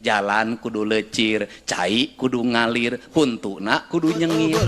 jalan kudu lecir, cai kudu ngalir, huntuna kudu nyengir.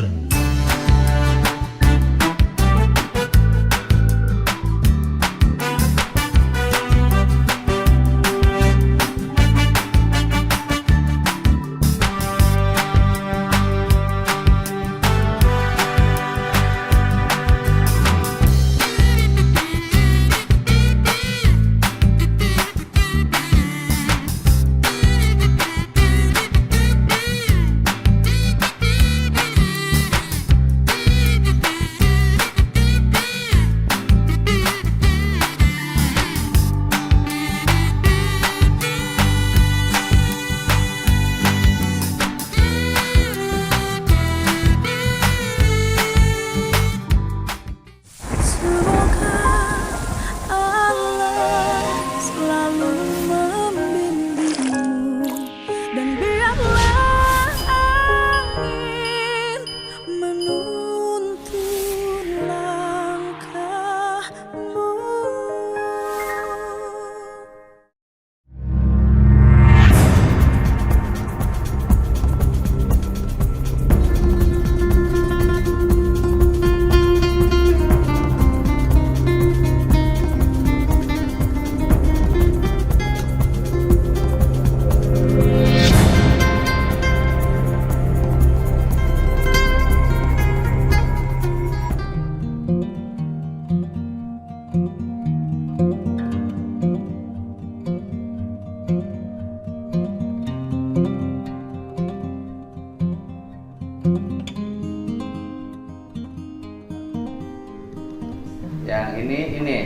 Yang ini.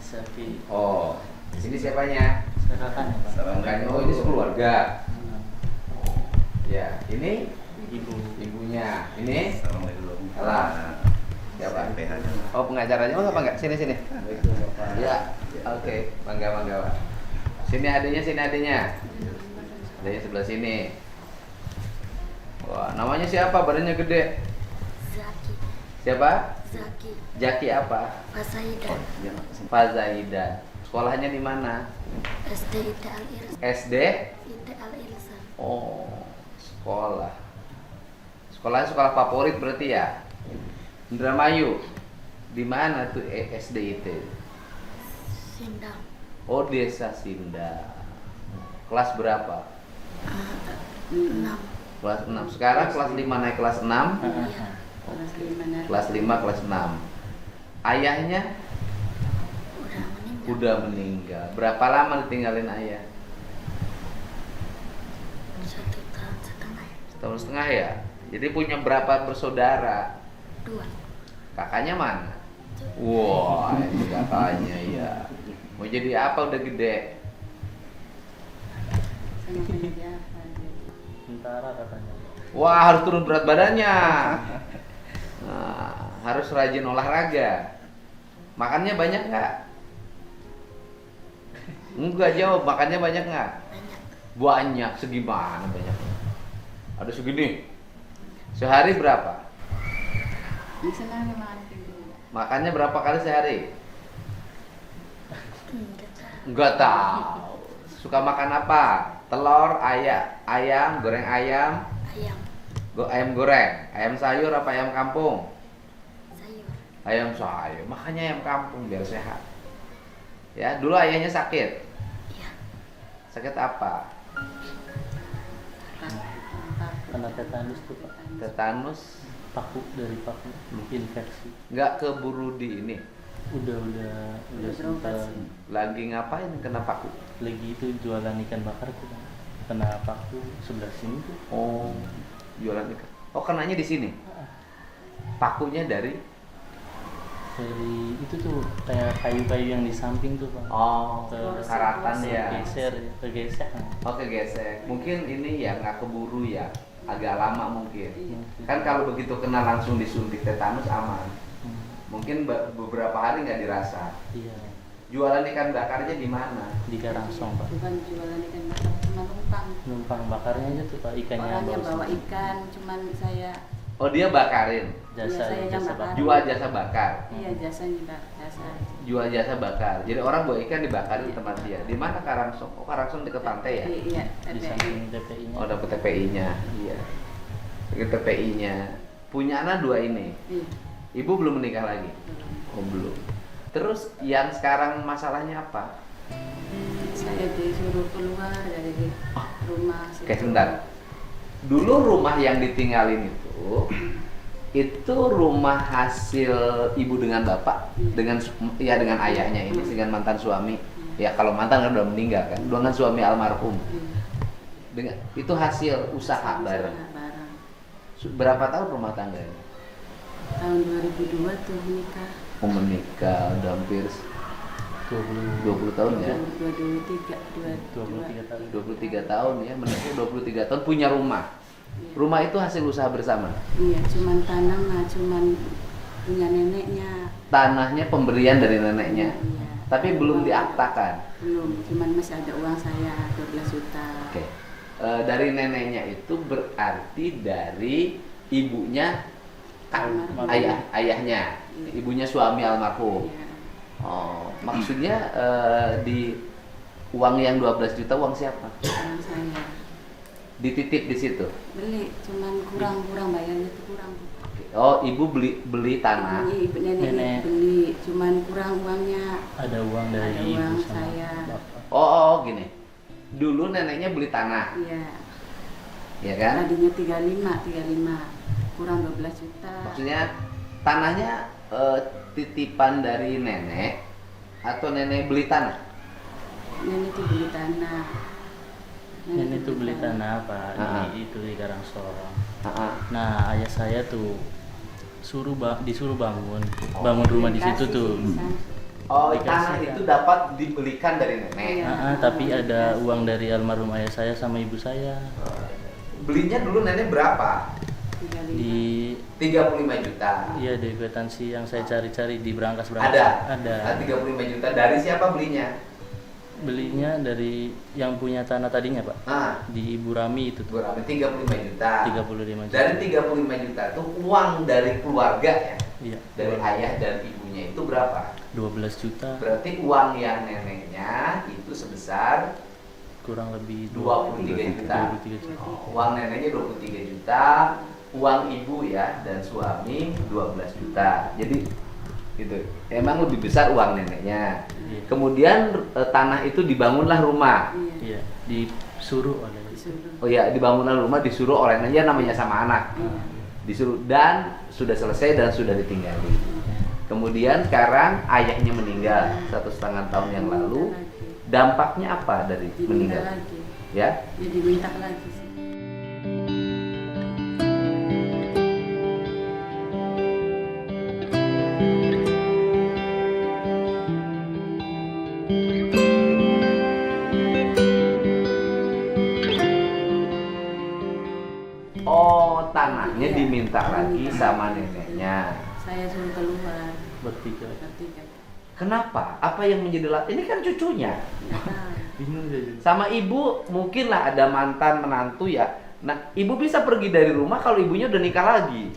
Sapi. Oh, ini siapanya? Serakan ya Pak. Serakan. Oh, ini sekeluarga. Ya, ini ibunya. Ini Alah. Siapa? Oh, pengacaranya. Oh, apa enggak? Sini. Ya. Oke, bangga Pak. Sini adanya. Adanya sebelah sini. Wah, namanya siapa? Badannya gede. Zaki. Siapa? Zaki. Jaki apa? Pasaidan. Fazaidan. Sekolahnya di mana? SD Ida Al Irsan. SD? Ida Al Irsan. Oh, sekolah. Sekolahnya sekolah favorit berarti ya? Indramayu. Di mana tuh SD itu? Sindang. Oh, Desa Sindang. Kelas berapa? 6. Kelas 6. Sekarang kelas 5 naik kelas 6. Iya. Kelas 5, kelas 6. Ayahnya Udah meninggal. udah meninggal. Berapa lama ditinggalin ayah? 1 tahun setengah. Setahun setengah ya? Jadi punya berapa bersaudara? 2. Kakaknya mana? Wah, itu kakaknya ya. Mau jadi apa udah gede? Tentara katanya. Wah, harus turun berat badannya. Nah, harus rajin olahraga. Makannya banyak nggak? Enggak jawab. Makannya banyak nggak? Banyak. Banyak. Segimana banyak? Ada segini. Sehari berapa? Makannya berapa kali sehari? Enggak tahu. Enggak tahu. Suka makan apa? Telur, ayam, goreng ayam, Ayam. ayam goreng, ayam sayur apa ayam kampung? Sayur. Ayam sayur. Makanya ayam kampung biar sehat. Ya, dulu ayahnya sakit. Iya. Sakit apa? Kena tetanus tuh Pak. Tetanus. Dari paku infeksi. Nggak keburu di ini. Udah sempat Lagi ngapain kena paku? lagi itu jualan ikan bakar tuh Pak. Kena paku sebelah sini tuh. Oh, jualan ikan. Oh, kenanya di sini. Pakunya dari Itu tuh kayak kayu-kayu yang di samping tuh Pak. oh, karatan ya. Kegeser. Oh, kegesek. Mungkin ini ya nggak keburu ya. Agak lama mungkin. Kan kalau begitu kena langsung disuntik tetanus aman. Mungkin beberapa hari nggak dirasa. Iya. Jualan ikan bakarnya di mana? Di Karangsong Pak. Bukan jualan ikan bakar, cuma numpang. Numpang bakarnya aja tuh Pak, ikannya Orangnya bawa bawa sendiri. ikan, cuman saya Oh dia bakarin, Jasa Iya, saya yang jasa bakar. bakar. jual jasa bakar, Iya jasanya Pak, jasa. jual jasa bakar. Jadi orang bawa ikan dibakarin di tempat dia. Di mana Karangsong? Oh Karangsong dekat pantai ya? Iya, Di TPI. samping TPI-nya. Oh dapat TPI-nya, iya. Dekat TPI-nya. Punya anak 2 ini. Iya. Ibu belum menikah lagi? belum. Oh belum. Terus yang sekarang masalahnya apa? Saya disuruh keluar dari rumah. Oke sebentar. Dulu rumah yang ditinggalin itu rumah hasil ibu dengan bapak, dengan dengan ayahnya ini, dengan mantan suami. Ya kalau mantan kan udah meninggal kan, dengan suami almarhum. Iya. Dengan itu hasil usaha bareng. Bareng. Berapa tahun rumah tangga ini? Tahun 2002 tuh menikah. Menikah udah hampir 20 tahun ya. 23 23 tahun. 23 tahun ya, menikah 23 tahun punya rumah. Rumah itu hasil usaha bersama. Iya, cuman tanah nggak cuman punya neneknya. Tanahnya pemberian dari neneknya. Iya. Tapi belum diaktakan. Belum, cuman masih ada uang saya 12 juta. Oke. Dari neneknya itu berarti dari ibunya Almarhum. ayahnya, Iya. ibunya suami almarhum. Iya. Oh, maksudnya di uang yang 12 juta uang siapa? Uang saya. Dititip di situ. Beli, cuman kurang bayarnya itu kurang. Oh, ibu beli tanah. Ibu nenek Nenek. beli, cuman kurang uangnya. Ada uang dari Ada ibu uang sama saya. bapak. Oh, gini. Dulu neneknya beli tanah, Iya. ya kan? Tadinya 35, kurang 12 juta. Maksudnya tanahnya titipan dari nenek atau nenek beli tanah? Nenek tuh beli tanah. Nenek tuh beli tanah apa Ah. itu di Karangsong. Ah, Nah ayah saya tuh disuruh bangun rumah di situ tuh. Oh, Dikasih tanah ya. itu dapat dibelikan dari nenek. Iya. Tapi ada uang dari almarhum ayah saya sama ibu saya Belinya dulu nenek berapa? 35. di 35 juta. iya di kwitansi yang saya cari-cari di berangkas Ada. ada. 35 juta. Dari siapa belinya? Belinya dari yang punya tanah tadinya pak, Nah, di Ibu Rami itu tuh gue ambil 35 juta. 35 juta. Dari 35 juta itu uang dari keluarga ya, Iya. dari ayah dan ibunya itu berapa? 12 juta Berarti uang yang neneknya itu sebesar kurang lebih 23 juta. 23 juta. Uang neneknya 23 juta, uang ibu ya dan suami 12 juta. Jadi gitu. Emang lebih besar uang neneknya. Iya. Kemudian tanah itu dibangunlah rumah. Iya. Iya, disuruh oleh Disuruh. Oh ya, dibangunlah rumah disuruh oleh ya namanya sama anak. Iya. Disuruh dan sudah selesai dan sudah ditinggali. Kemudian sekarang ayahnya meninggal 1,5 tahun yang lalu. Diminta lagi. Dampaknya apa dari Diminta meninggal? lagi. Ya, Ya diminta lagi sih. oh tanahnya Iya. diminta lagi Diminta. sama neneknya. Saya suruh keluar bertiga. bertiga. Kenapa? Apa yang menjadi ini kan cucunya. Nggak tahu. Bingung saya. Sama ibu mungkin lah ada mantan menantu ya. Nah, ibu bisa pergi dari rumah kalau ibunya udah nikah lagi.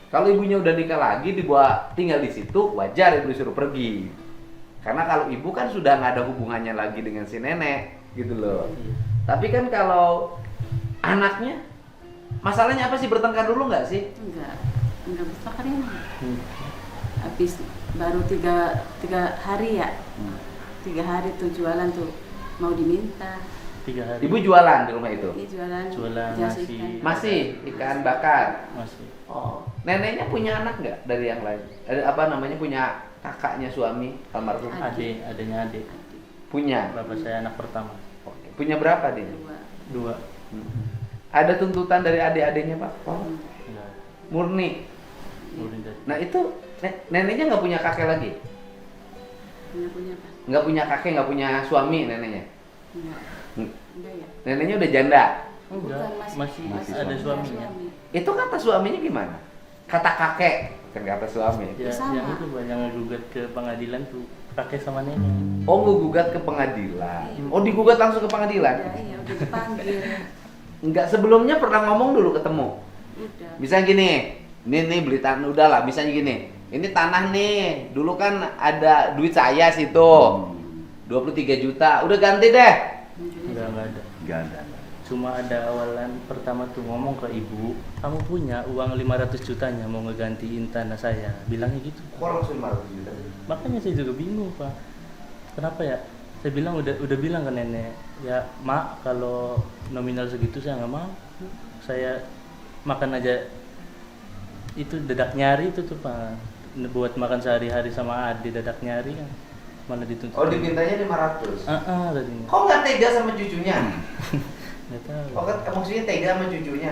Kalau ibunya udah nikah lagi dibawa tinggal di situ, wajar ibu disuruh pergi. Karena kalau ibu kan sudah nggak ada hubungannya lagi dengan si nenek, gitu loh. Iya. Tapi kan kalau anaknya, masalahnya apa sih, bertengkar dulu nggak sih? Enggak besar kan ini. Hmm. Habis baru tiga hari ya. 3 hari tuh jualan tuh mau diminta. 3 hari. Ibu jualan di rumah itu? Ini jualan Jualan jas nasi. ikan. Masih ikan bakar. Masih. Oh, neneknya punya anak nggak dari yang lain? Ada apa namanya, punya kakaknya suami almarhum? Adanya adik. Punya. Bapak saya anak pertama. Oke. Punya berapa dia? 2. 2. Ada tuntutan dari adik-adiknya Pak? Oh, Enggak. murni. Boleh dari. Nah itu neneknya nggak punya kakek lagi? Punya apa? Nggak punya kakek, nggak punya suami neneknya? Enggak. Hmm. Enggak ya? Neneknya udah janda. Enggak, Bukan, masih masih ada suami. suaminya. Itu kata suaminya gimana? Kata kakek, bukan kata suami. Ya, Sama. yang itu banyak ngegugat ke pengadilan tuh kakek sama nenek. Oh, ngegugat ke pengadilan. Oh, digugat langsung ke pengadilan? Iya, udah dipanggil. Enggak, sebelumnya pernah ngomong dulu ketemu. Udah. Misalnya gini, nih beli tanah, udahlah misalnya gini. Ini tanah nih, dulu kan ada duit saya situ. 23 juta, udah ganti deh. Enggak ada. Nggak ada. Cuma ada awalan pertama tuh ngomong ke ibu, kamu punya uang 500 jutanya mau ngegantiin tanah saya. Bilangnya gitu. Kok langsung 500 juta? Makanya saya juga bingung, Pak. Kenapa ya? Saya bilang udah bilang ke nenek, ya mak kalau nominal segitu saya nggak mau. Saya makan aja itu dadak nyari itu tuh Pak. Buat makan sehari-hari sama adik dadak nyari kan malah dituntut. Oh, dipintanya 500. Tadinya. Kok nggak tega sama cucunya? Nggak tahu. Kok maksudnya tega sama cucunya?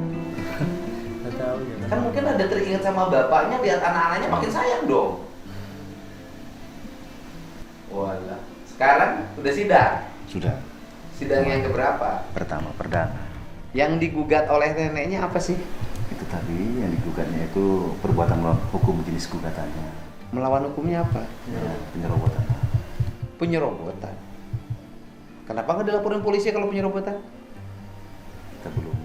Nggak tahu ya. Kan mungkin ada teringat sama bapaknya, lihat anak-anaknya makin sayang dong. Walah. Sekarang udah sidang. Sudah. Sidang yang keberapa? Pertama, perdana. Yang digugat oleh neneknya apa sih? Itu tadi yang digugatnya itu perbuatan melawan hukum jenis gugatannya. Melawan hukumnya apa? Ya, penyerobotan. Penyerobotan. Kenapa nggak dilaporin polisi kalau penyerobotan? Kita belum.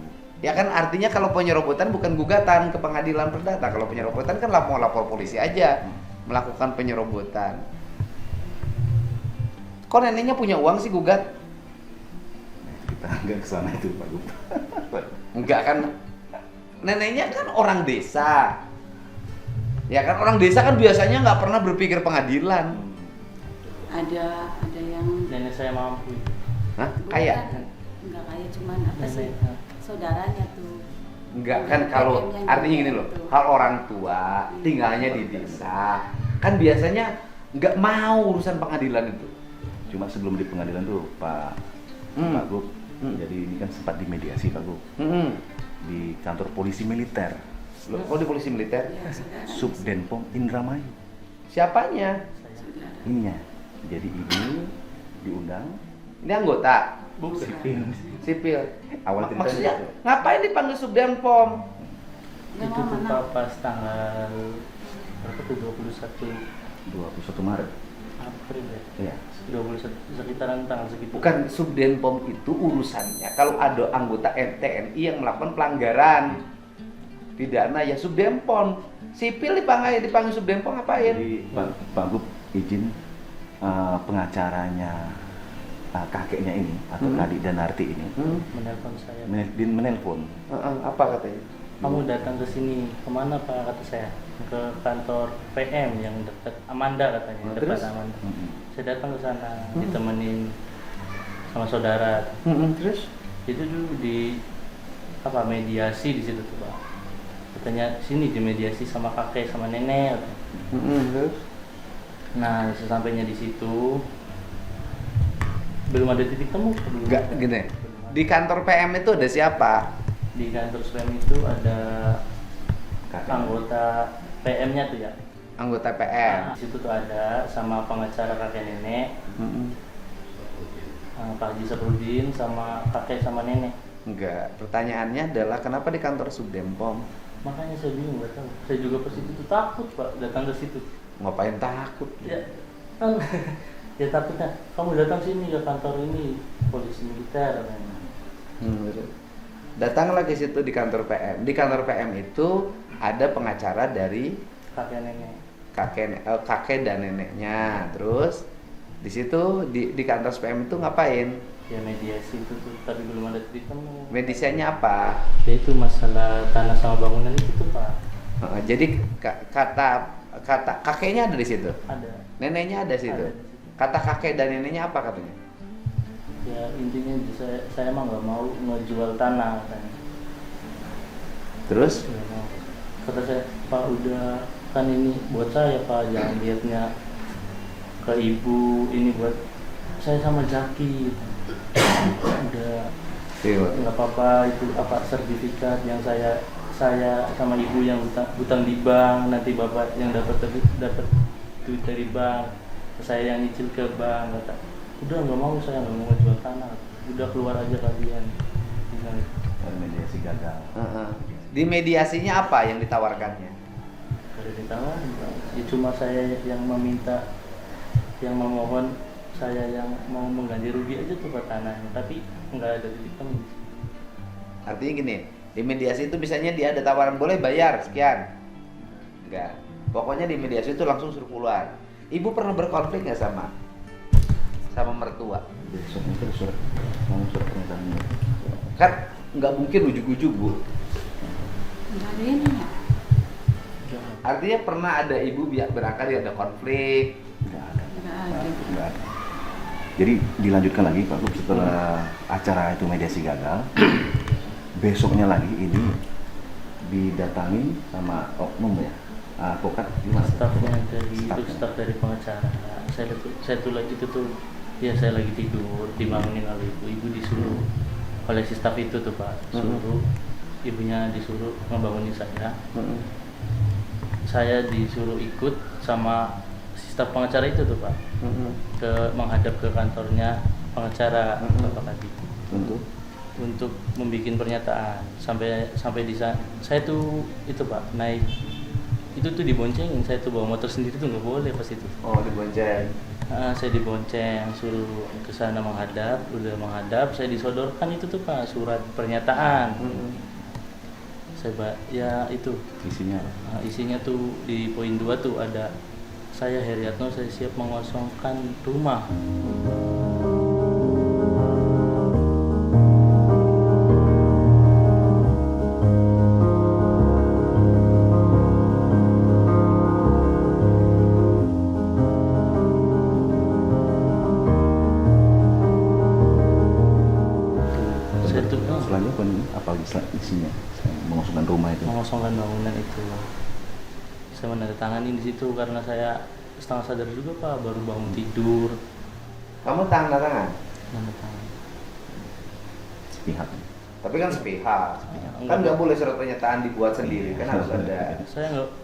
Ya kan artinya kalau penyerobotan bukan gugatan ke pengadilan perdata. Kalau penyerobotan kan mau lapor polisi aja melakukan penyerobotan. Kok neneknya punya uang sih gugat? Kita nggak kesana itu Pak Gub. Enggak kan? Neneknya kan orang desa. Ya kan orang desa kan biasanya nggak pernah berpikir pengadilan. Ada yang Nenek saya mampu. Hah? bukan, Kayak? enggak kaya cuman apa sih? Nenek. Saudaranya tuh. Enggak kan kalau PM-nya artinya juga gini loh, gitu. hal orang tua tinggalnya di desa kan biasanya nggak mau urusan pengadilan itu. Cuma sebelum di pengadilan tuh Pak Gub, jadi ini kan sempat dimediasi Pak Gub Hmm. di kantor polisi militer, Loh, kok di polisi militer? Ya, saudara. Subdenpom Indramayu. Siapanya? Saudara. Ininya. Jadi ini diundang. Ini anggota Bukan. sipil. Awal ceritanya Maksudnya gitu. ngapain dipanggil Subdenpom? Nggak Itu mau tuh mana? Pak, pas tanggal berapa tuh 21 21 Maret. April ya. Iya. 21 sekitaran tanggal segitu. Bukan Subdenpom itu urusannya kalau ada anggota TNI yang melakukan pelanggaran pidana ya Subdenpom. Sipil dipanggil Subdenpom ngapain? Jadi Pak Gub izin pengacaranya kakeknya ini atau Kadi Danarti ini Menelpon saya. menelpon. Apa katanya? Kamu datang ke sini, kemana Pak? Kata saya. Ke kantor PM yang dekat Amanda katanya, dekat Terus? Amanda. Mm-mm. Saya datang ke sana, ditemenin sama saudara. Terus? Itu dulu di apa mediasi di situ tuh Pak. Katanya sini dimediasi sama kakek sama nenek. Katanya. Terus? Nah, sesampainya di situ belum ada titik temu. Belum Enggak ada. gini. Belum ada. Di kantor PM itu ada siapa? Di kantor SPM itu ada Kakek. anggota PM-nya tuh ya. Anggota Nah, PM. di situ tuh ada sama pengacara kakek nenek, Pak Haji Saprudin sama kakek sama nenek. Enggak. Pertanyaannya adalah kenapa di kantor Subdenpom? Makanya saya bingung, nggak tahu. Saya juga pas itu tuh takut Pak datang ke situ. Ngapain takut? Ya kan, ya takutnya kamu datang sini ke kantor ini polisi militer katanya. Terus? Datanglah ke situ di kantor PM. Di kantor PM itu ada pengacara dari Kakek nenek. kakek dan neneknya. Terus di situ di kantor PM itu ngapain? Ya mediasi itu tuh, tapi belum ada titik temu. Medisinya apa? Ya itu masalah tanah sama bangunan itu tuh Pak. Jadi kata kakeknya ada di situ, Ada. neneknya ada di situ. Ada di situ. Kata kakek dan neneknya apa katanya? Ya intinya saya emang nggak mau ngejual tanah katanya. Terus? Nggak mau. Kata saya, Pak udah kan ini buat saya Pak, jangan lihatnya ke ibu, ini buat saya sama Jaki. Udah Iya. nggak apa-apa, itu apa sertifikat yang saya sama ibu yang hutang di bank, nanti bapak yang dapat duit dari bank, saya yang nyicil ke bank. Kata udah nggak mau, saya nggak mau jual tanah, udah keluar aja kalian. Bilang gitu. dari mediasi gagal. Di mediasinya apa yang ditawarkannya? Dari ditawarin Pak. Ya cuma saya yang meminta, yang memohon, saya yang mau mengganti rugi aja tuh Pak tanahnya, tapi nggak ada titik temu. Artinya gini, di mediasi itu misalnya dia ada tawaran boleh bayar sekian. Enggak. Pokoknya di mediasi itu langsung suruh keluar. Ibu pernah berkonflik nggak sama mertua? Besoknya itu surat, mau surat pernyataan. Kan nggak mungkin ujuk-ujuk Bu. Nggak ada ini ya. Artinya pernah ada ibu berangkat ada konflik. Nggak ada. Nggak ada. Nggak ada. Jadi dilanjutkan lagi Pak Gub, setelah acara itu mediasi gagal, besoknya lagi ini didatangi sama oknum ya, advokat gimana? Stafnya dari itu Stafnya. staf dari pengacara. Saya tuh lagi itu tuh, ya saya lagi tidur, dibangunin oleh ibu disuruh oleh si staf itu tuh Pak, suruh ibunya disuruh ngebangunin saya. Saya disuruh ikut sama si staf pengacara itu tuh Pak, menghadap ke kantornya pengacara Bapak Kadip untuk membuat pernyataan. Sampai di sana saya tuh itu Pak naik itu tuh diboncengin, saya tuh bawa motor sendiri tuh nggak boleh pas itu. Oh, dibonceng. Saya dibonceng, suruh ke sana menghadap, udah menghadap, saya disodorkan itu tuh Pak surat pernyataan. Ya itu Isinya apa? isinya tuh di poin 2 tuh ada saya Heriatno, saya siap mengosongkan rumah. Saya tuh Selanjutnya apa lagi isinya? Mengosongkan rumah itu. mengosongkan bangunan itu. Saya menandatangani di situ karena saya setengah sadar juga Pak, baru bangun tidur. Kamu tanda tangan? Menandatangani. Sepihak. Tapi kan sepihak. Enggak. Kan nggak boleh surat pernyataan dibuat sendiri, kan harus ada.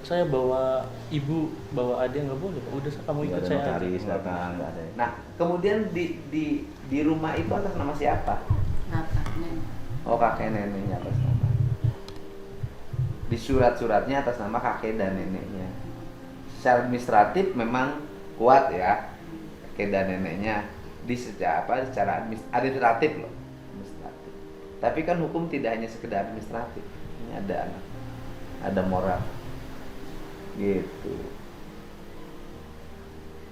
Saya bawa ibu, bawa adik nggak boleh Pak. Udah kamu Nggak ikut ada saya aja. notaris datang, nggak ada. Nah, kemudian di rumah itu atas nama siapa? Bapak, nenek. Oh, kakek neneknya atas nama. Di surat-suratnya atas nama kakek dan neneknya. Secara administratif memang kuat ya, kakek dan neneknya. Secara administratif loh. Administratif. Tapi kan hukum tidak hanya sekedar administratif. Ini ada moral. Gitu.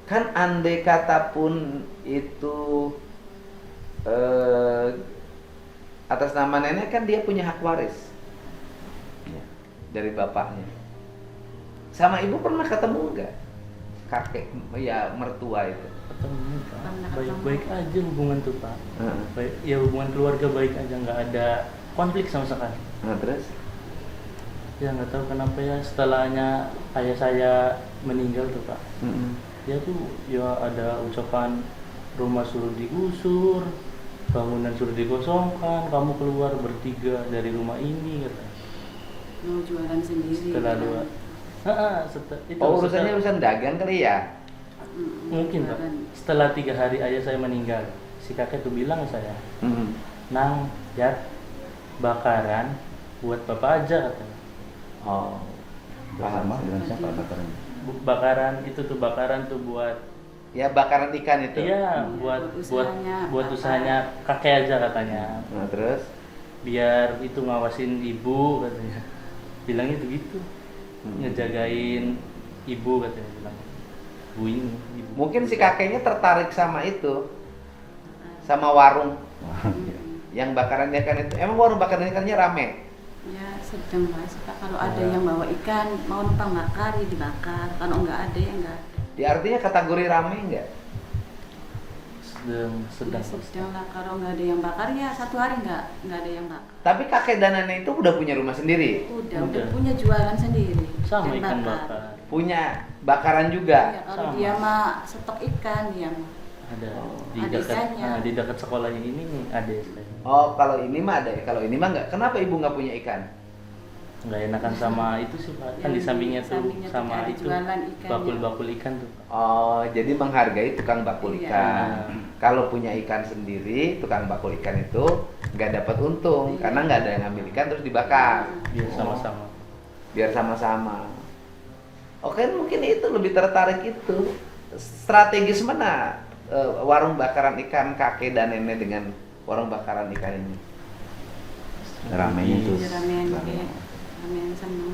Kan andai kata pun itu atas nama nenek, kan dia punya hak waris Iya. dari bapaknya. Sama ibu pernah ketemu enggak? Kakek ya mertua itu. Ketemu Pak. Pernah Baik-baik aja hubungan tuh Pak. Heeh. Baik, ya hubungan keluarga baik aja, nggak ada konflik sama sekali. Nah, terus Ya nggak tahu kenapa ya setelahnya ayah saya meninggal tuh Pak. Ya tuh ya ada ucapan rumah suruh digusur, bangunan suruh dikosongkan, kamu keluar bertiga dari rumah ini katanya. Mau jualan sendiri. Setelah kan? dua, itu oh, urusannya urusan dagang kali ya? mungkin Pak. jualan. Setelah 3 hari ayah saya meninggal, si kakek tuh bilang ke saya, Nang, ya bakaran buat bapak aja katanya. Oh, Bersama dengan siapa bakaran? Bakaran itu tuh bakaran tuh buat ya bakaran ikan itu. iya buat buat usahanya buat bapak. usahanya kakek aja katanya. Nah, terus Biar itu ngawasin ibu katanya. Bilang itu gitu. Ngejagain ibu katanya bilang. Bu ini ibu. mungkin si kakeknya tertarik sama itu, sama warung yang bakaran ikan itu. Emang warung bakaran ikannya rame? Ya sedang lah Pak. Kalau ada yang bawa ikan mau numpang bakar ya dibakar. Kalau nggak ada ya nggak ada. Di artinya kategori rame enggak? Sedang Ya, sedang lah. Kalau nggak ada yang bakar ya 1 hari nggak ada yang bakar. Tapi kakek dan nenek itu udah punya rumah sendiri, Udah punya jualan sendiri. sama Dan ikan bakar. punya bakaran juga. Ya, kalau Sama. dia mah stok ikan dia mah. Ada di Ada dekat ikannya. di dekat sekolahnya ini nih ada saya. Oh, kalau ini mah ada. Kalau ini mah enggak. Kenapa ibu nggak punya ikan? Nggak enakan sama itu sih Pak. Kan di Yang sampingnya di tuh sampingnya tuh sama ada itu jualan ikannya. bakul-bakul ikan tuh Pak. Oh, jadi menghargai tukang bakul Iya. ikan. Kalau punya ikan sendiri, tukang bakul ikan itu nggak dapat untung karena nggak ada yang ngambil ikan terus dibakar. Biar sama-sama. Biar sama-sama. Oke, mungkin itu lebih tertarik itu. Strategis mana warung bakaran ikan kakek dan nenek dengan warung bakaran ikan ini? Ramenya itu. Ramean kayak ramean sama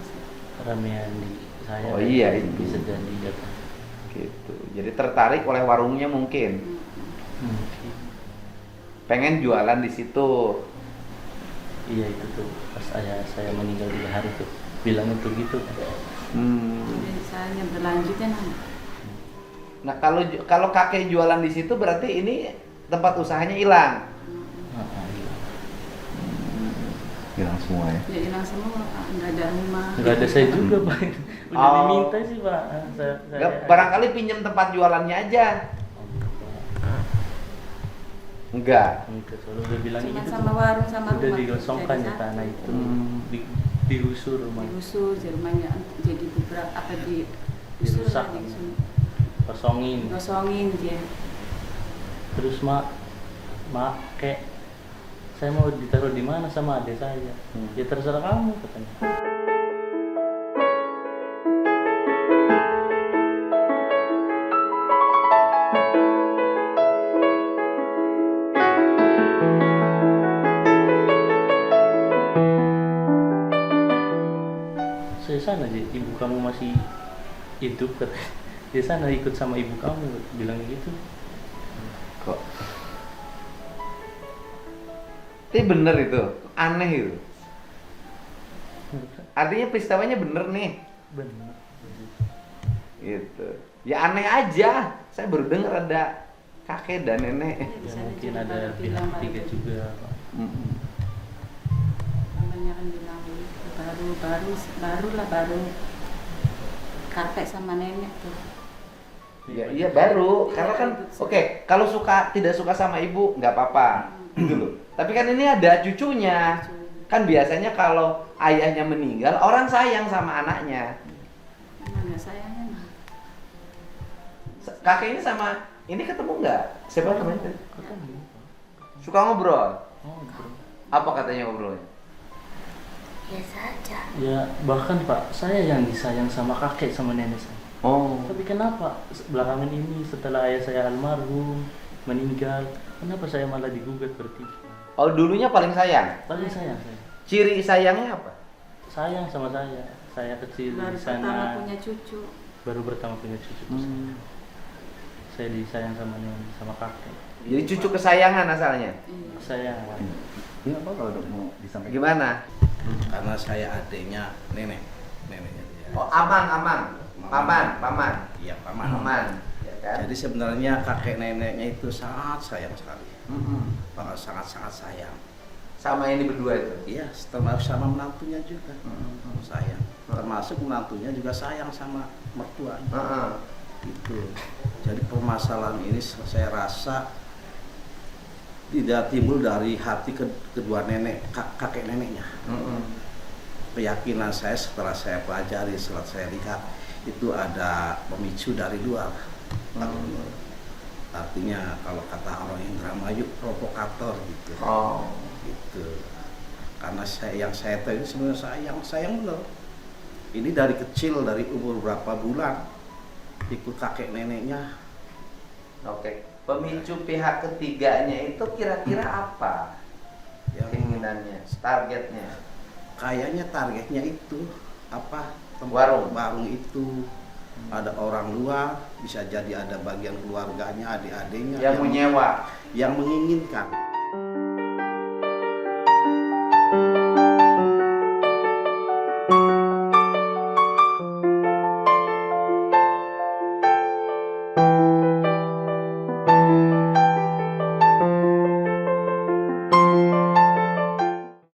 Ramean di saya. Oh iya, itu. Bisa jadi ya. Gitu. Jadi tertarik oleh warungnya mungkin. Mungkin. Pengen jualan di situ. Iya itu tuh pas saya meninggal 3 hari tuh bilangnya tuh gitu. jadi saya berlanjutnya Nah, kalau kakek jualan di situ berarti ini tempat usahanya hilang. Iya. Hilang semua ya. ya hilang semua Pak. Nggak ada rumah Nggak ada saya juga Pak. Udah Oh. diminta sih Pak. Nggak, barangkali pinjam tempat jualannya aja. Enggak. Enggak, soalnya udah bilang cuma gitu sama tuh. warung sama Udah rumah digosongkan jadi ya tanah satu. itu. Digusur rumahnya. digusur jadi rumahnya jadi beberapa apa digusur Dirusak. lah, digusur. Kosongin. Gosongin dia Terus mak kayak saya mau ditaruh di mana sama adik saya. Ya terserah kamu katanya. Saya sana aja, ibu kamu masih hidup katanya. Dia sana ikut sama ibu kamu bilang gitu. Kok Tapi bener itu, aneh itu. Artinya peristiwanya bener nih. Benar. Gitu. Ya aneh aja. Saya baru denger ada kakek dan nenek. Ya, mungkin ada bilang 3 juga Pak. namanya kan bilang baru kakek sama nenek tuh Ya, iya baru, karena kan oke, kalau tidak suka sama ibu nggak apa-apa, gitu loh. Tapi kan ini ada cucunya, kan biasanya kalau ayahnya meninggal orang sayang sama anaknya. emang nggak sayangnya mah Kakek ini sama ini ketemu nggak? Siapa namanya? Ketemu. Suka ngobrol. Oh, bro. Apa katanya ngobrolnya? Biasa aja. Ya bahkan Pak, saya yang disayang sama kakek sama nenek saya. Oh, Tapi kenapa belakangan ini setelah ayah saya almarhum meninggal, kenapa saya malah digugat berarti? oh dulunya paling sayang. Paling sayang saya. Ciri sayangnya apa? Sayang sama saya. Saya kecil baru di pertama sana. punya cucu Baru pertama punya cucu. Saya disayang sama nenek sama kakek. Jadi cucu kesayangan asalnya. iya. Sayang. ini apa kalau dok mau disampaikan? Gimana? Karena saya adiknya neneknya dia. Oh, paman. Iya, paman. Ya kan? Jadi sebenarnya kakek neneknya itu sangat sayang sekali. Mm-mm. Sangat sayang. Sama ini berdua itu. Iya, termasuk sama menantunya juga sayang. Termasuk menantunya juga sayang sama mertuanya. Heeh. Itu. Jadi permasalahan ini saya rasa tidak timbul dari hati kedua kakek neneknya. Keyakinan saya setelah saya pelajari, setelah saya lihat itu ada pemicu dari luar. Artinya kalau kata orang Indramayu provokator gitu. Oh. Gitu. Karena yang saya tahu ini sebenarnya sayang benar. Ini dari kecil, dari umur berapa bulan ikut kakek neneknya. Oke. Pemicu pihak ketiganya itu kira-kira apa? Yang Keinginannya, targetnya. kayaknya targetnya itu apa? Warung. Warung itu ada orang luar, bisa jadi ada bagian keluarganya, adik-adiknya Yang menyewa. yang menginginkan.